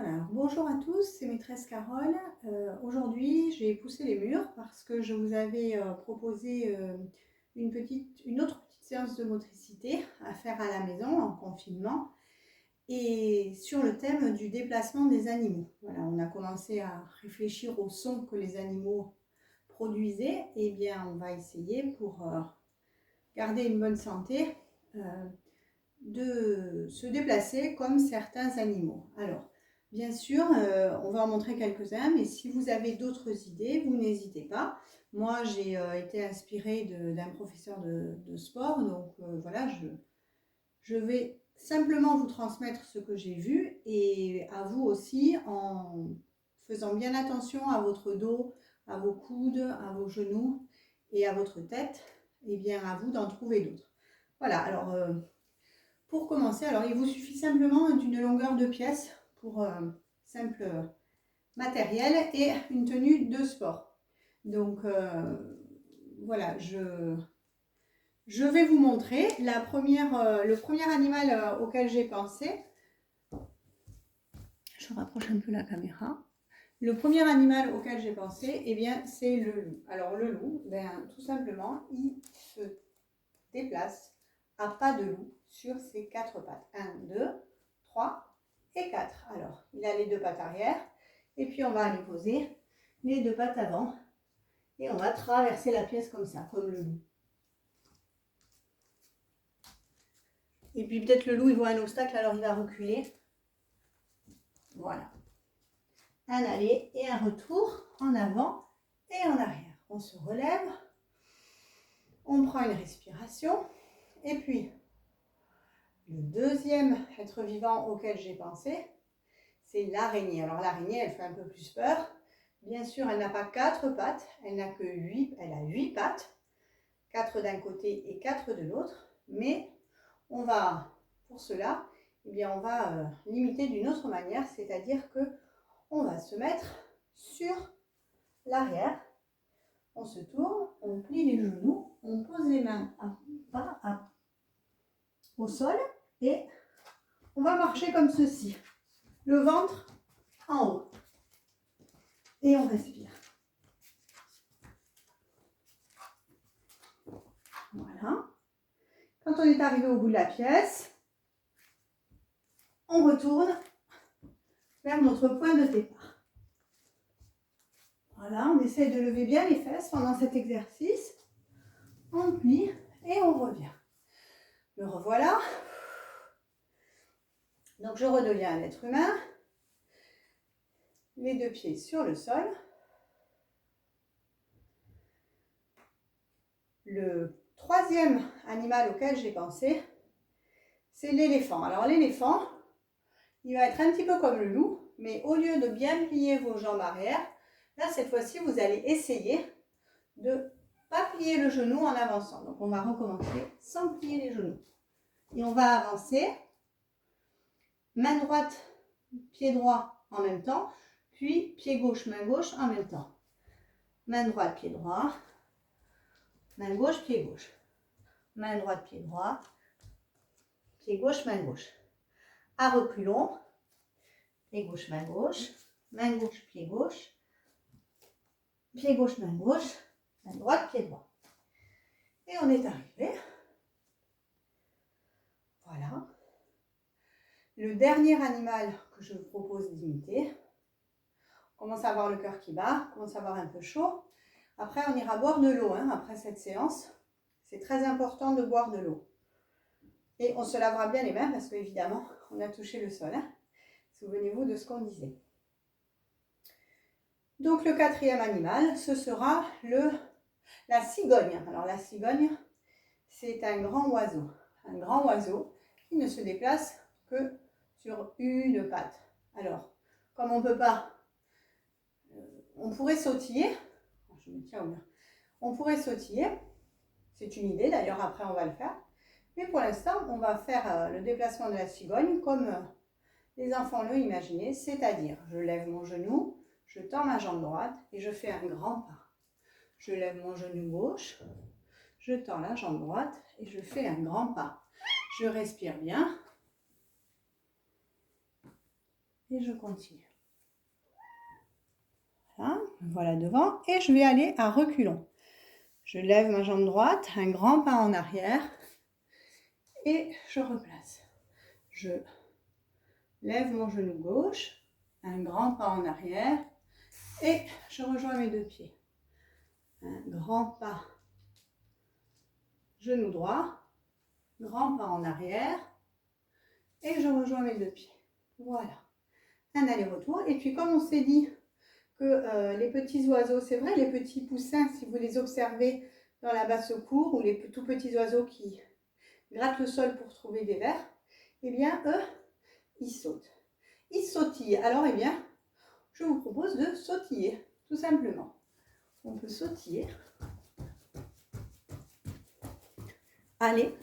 Voilà, alors bonjour à tous, c'est Maîtresse Carole. Aujourd'hui, j'ai poussé les murs parce que je vous avais proposé une autre petite séance de motricité à faire à la maison en confinement et sur le thème du déplacement des animaux. Voilà, on a commencé à réfléchir au son que les animaux produisaient. Et bien, on va essayer pour garder une bonne santé de se déplacer comme certains animaux. Alors, bien sûr, on va en montrer quelques-uns, mais si vous avez d'autres idées, vous n'hésitez pas. Moi, j'ai été inspirée d'un professeur de sport, donc voilà, je vais simplement vous transmettre ce que j'ai vu et à vous aussi en faisant bien attention à votre dos, à vos coudes, à vos genoux et à votre tête, et bien à vous d'en trouver d'autres. Voilà, alors pour commencer, alors il vous suffit simplement d'une longueur de pièce pour simple matériel et une tenue de sport. Donc voilà, je vais vous montrer le premier animal auquel j'ai pensé. Je rapproche un peu la caméra. Le premier animal auquel j'ai pensé, eh bien, c'est le loup. Alors le loup, ben, tout simplement, il se déplace à pas de loup sur ses quatre pattes. 1, 2, 3 et 4. Alors, il a les deux pattes arrière et puis on va aller poser les deux pattes avant et on va traverser la pièce comme ça, comme le loup. Et puis peut-être le loup, il voit un obstacle, alors il va reculer. Voilà. Un aller et un retour en avant et en arrière. On se relève, on prend une respiration et puis le deuxième être vivant auquel j'ai pensé, c'est l'araignée. Alors l'araignée, elle fait un peu plus peur. Bien sûr, elle n'a pas 4 pattes, elle n'a que 8, elle a 8 pattes, 4 d'un côté et 4 de l'autre. Mais on va, pour cela, eh bien, on va l'imiter d'une autre manière, c'est-à-dire que on va se mettre sur l'arrière, on se tourne, on plie les genoux, on pose les mains au sol et on va marcher comme ceci. Le ventre en haut. Et on respire. Voilà. Quand on est arrivé au bout de la pièce, on retourne vers notre point de départ. Voilà, on essaie de lever bien les fesses pendant cet exercice. On plie et on revient. Me revoilà. Donc je redeviens un être humain. Les deux pieds sur le sol. Le troisième animal auquel j'ai pensé, c'est l'éléphant. Alors l'éléphant, il va être un petit peu comme le loup, mais au lieu de bien plier vos jambes arrière, là cette fois-ci vous allez essayer de ne pas plier le genou en avançant. Donc on va recommencer sans plier les genoux. Et on va avancer, main droite, pied droit en même temps, puis pied gauche, main gauche en même temps. Main droite, pied droit, main gauche, pied gauche. Main droite, pied droit, pied gauche, main gauche. À reculons, pied gauche, main gauche, pied gauche, main droite, pied droit. Et on est arrivé. Voilà. Le dernier animal que je vous propose d'imiter, on commence à avoir le cœur qui bat, on commence à avoir un peu chaud. Après, on ira boire de l'eau après cette séance. C'est très important de boire de l'eau. Et on se lavera bien les mains parce qu'évidemment, on a touché le sol. Souvenez-vous de ce qu'on disait. Donc le quatrième animal, ce sera la cigogne. Alors la cigogne, c'est un grand oiseau. Un grand oiseau qui ne se déplace que sur une patte. Alors, comme on ne peut pas, on pourrait sautiller. Je me tiens au mur. On pourrait sautiller. C'est une idée, d'ailleurs après on va le faire. Mais pour l'instant, on va faire le déplacement de la cigogne comme les enfants l'ont imaginé, c'est-à-dire je lève mon genou, je tends ma jambe droite et je fais un grand pas. Je lève mon genou gauche, je tends la jambe droite et je fais un grand pas. Je respire bien. Et je continue. Voilà, voilà devant. Et je vais aller à reculons. Je lève ma jambe droite, un grand pas en arrière. Et je replace. Je lève mon genou gauche, un grand pas en arrière. Et je rejoins mes deux pieds. Un grand pas, genou droit, grand pas en arrière. Et je rejoins mes deux pieds. Voilà. Un aller-retour. Et puis comme on s'est dit que les petits oiseaux, c'est vrai, les petits poussins, si vous les observez dans la basse-cour, ou les tout petits oiseaux qui grattent le sol pour trouver des vers, eh bien, eux, ils sautent. Ils sautillent. Alors, eh bien, je vous propose de sautiller, tout simplement. On peut sautiller. Allez.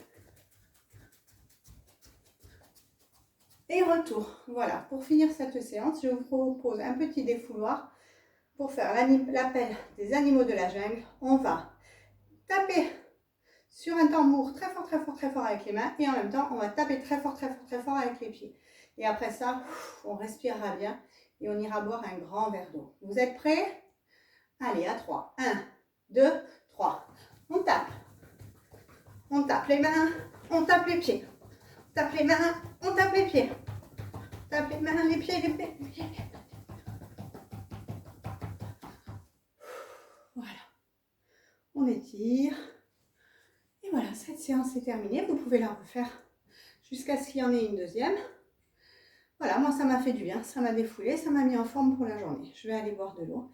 Et retour. Voilà, pour finir cette séance, je vous propose un petit défouloir pour faire l'appel des animaux de la jungle. On va taper sur un tambour très fort, très fort, très fort avec les mains et en même temps, on va taper très fort, très fort, très fort avec les pieds. Et après ça, on respirera bien et on ira boire un grand verre d'eau. Vous êtes prêts? Allez, à 3. 1, 2, 3. On tape. On tape les mains, on tape les pieds. On tape les mains, on tape les pieds. On tape les mains, les pieds, les pieds, les pieds. Voilà. On étire. Et voilà, cette séance est terminée. Vous pouvez la refaire jusqu'à ce qu'il y en ait une deuxième. Voilà, moi ça m'a fait du bien, ça m'a défoulé, ça m'a mis en forme pour la journée. Je vais aller boire de l'eau.